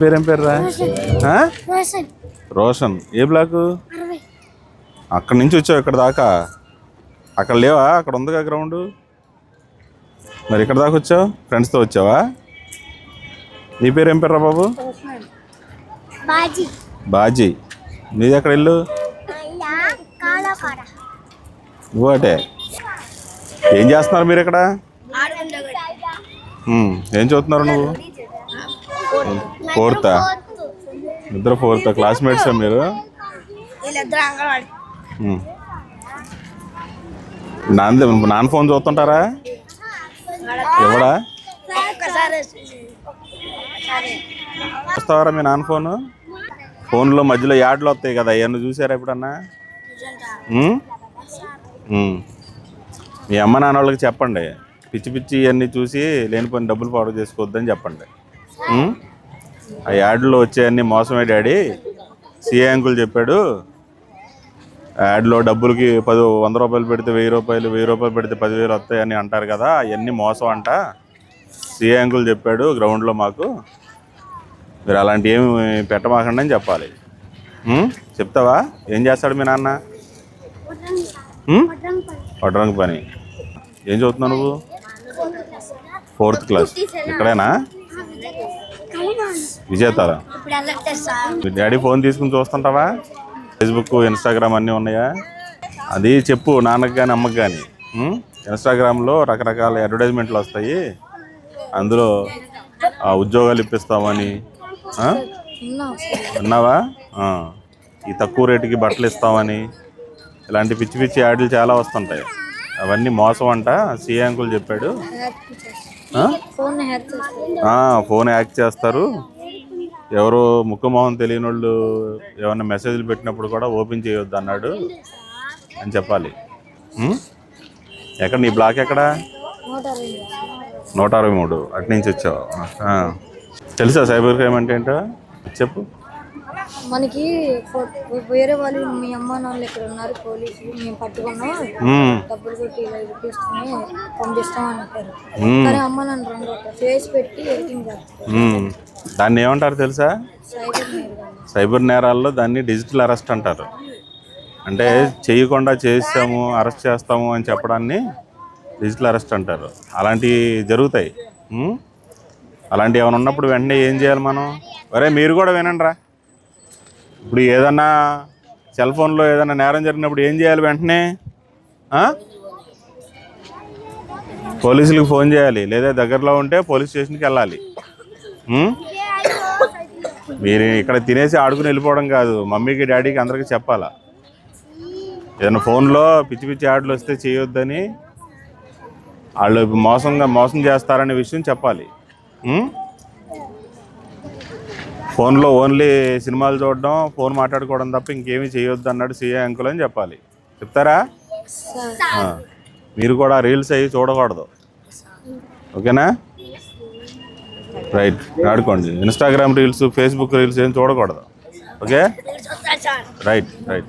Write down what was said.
పేరేం పేర్రా? రోషన్. ఏ బ్లాకు? అక్కడి నుంచి వచ్చావు ఇక్కడ దాకా? అక్కడ లేవా? అక్కడ ఉందిగా గ్రౌండ్. మరి ఇక్కడ దాకా వచ్చావు? ఫ్రెండ్స్తో వచ్చావా? నీ పేరు ఏం పేర్రా బాబు? బాజీ. నీది ఎక్కడ ఇల్లు? నువ్వు అటే. ఏం చేస్తున్నారు మీరు ఇక్కడ? ఏం చదువుతున్నారు నువ్వు? ఫోర్తా? ఇద్దరు ఫోర్తా? క్లాస్మేట్సా మీరు? నాన్న ఫోన్ చూస్తుంటారా? ఎవడా చూస్తావారా మీ నాన్న ఫోను? ఫోన్లో మధ్యలో యాడ్లు వస్తాయి కదా, అవన్నీ చూసారా ఎప్పుడన్నా? మీ అమ్మ నాన్న వాళ్ళకి చెప్పండి, పిచ్చి పిచ్చి ఇవన్నీ చూసి లేనిపోయిన డబ్బులు పాడు చేసుకోవద్దని చెప్పండి. ఆ యాడ్లో వచ్చేవన్నీ మోసమే డాడీ. సిఏ అంకుల్ చెప్పాడు, యాడ్లో డబ్బులకి 100 రూపాయలు పెడితే 1000 రూపాయలు, 1000 రూపాయలు పెడితే 10,000 వస్తాయని అంటారు కదా, అవన్నీ మోసం అంట. సిఏ అంకుల్ చెప్పాడు గ్రౌండ్లో మాకు, మీరు అలాంటివి ఏమి పెట్టమాకండి అని చెప్పాలి. చెప్తావా? ఏం చేస్తాడు మీ నాన్న? వడ్రంగి పని. ఏం చదువుతున్నావు నువ్వు? 4th class. ఇక్కడేనా? విజేతారా? మీ డాడీ ఫోన్ తీసుకుని చూస్తుంటావా? ఫేస్బుక్, ఇన్స్టాగ్రామ్ అన్నీ ఉన్నాయా? అది చెప్పు నాన్నకి కానీ అమ్మకి కానీ. ఇన్స్టాగ్రామ్లో రకరకాల అడ్వర్టైజ్మెంట్లు వస్తాయి, అందులో ఉద్యోగాలు ఇప్పిస్తామని. విన్నావా? ఈ తక్కువ రేటుకి బట్టలు ఇస్తామని, ఇలాంటి పిచ్చి పిచ్చి యాడ్లు చాలా వస్తుంటాయి. అవన్నీ మోసం అంట. సిఏ అంకుల్ చెప్పాడు. ఫోన్ హ్యాక్ చేస్తారు, ఎవరో ముఖమోహం తెలియని వాళ్ళు ఏమన్నా మెసేజ్లు పెట్టినప్పుడు కూడా ఓపెన్ చేయొద్దు అన్నాడు అని చెప్పాలి. ఎక్కడ నీ బ్లాక్ ఎక్కడ? 163. అటు నుంచి వచ్చావు. తెలుసా సైబర్ క్రైమ్ అంటే ఏంటో? చెప్పు. మనకి వేరే వాళ్ళు, మీ అమ్మ నాన్నలు ఇక్కడ ఉన్నారు, పోలీసులు మేము పట్టుకున్నాం, డబ్బులు కొట్టి ఇలా పంపిస్తాం అని అంటారు. కానీ అమ్మ నాన్న రెండు ఫేస్ పెట్టి ఎడిటింగ్ చేస్తారు. దాన్ని ఏమంటారు తెలుసా? సైబర్ నేరాల్లో దాన్ని డిజిటల్ అరెస్ట్ అంటారు. అంటే చేయకుండా చేస్తాము, అరెస్ట్ చేస్తాము అని చెప్పడాన్ని డిజిటల్ అరెస్ట్ అంటారు. అలాంటివి జరుగుతాయి. అలాంటివి ఏమైనా ఉన్నప్పుడు వెంటనే ఏం చేయాలి మనం? ఒరే మీరు కూడా వినండి రా. ఇప్పుడు ఏదన్నా సెల్ ఫోన్లో ఏదైనా నేరం జరిగినప్పుడు ఏం చేయాలి? వెంటనే పోలీసులకు ఫోన్ చేయాలి, లేదా దగ్గరలో ఉంటే పోలీస్ స్టేషన్కి వెళ్ళాలి. మీరు ఇక్కడ తినేసి ఆడుకుని వెళ్ళిపోవడం కాదు, మమ్మీకి డాడీకి అందరికీ చెప్పాలా. ఏదైనా ఫోన్లో పిచ్చి పిచ్చి యాడ్లు వస్తే చేయొద్దని, వాళ్ళు మోసం చేస్తారనే విషయం చెప్పాలి. ఫోన్లో ఓన్లీ సినిమాలు చూడడం, ఫోన్ మాట్లాడుకోవడం తప్ప ఇంకేమీ చేయొద్దు అన్నాడు సిఏ అంకుల్ అని చెప్పాలి. చెప్తారా? మీరు కూడా రీల్స్ అవి చూడకూడదు. ఓకేనా? రైట్. ఆడుకోండి. ఇన్స్టాగ్రామ్ రీల్స్, ఫేస్బుక్ రీల్స్ ఏం చూడకూడదు. ఓకే? రైట్.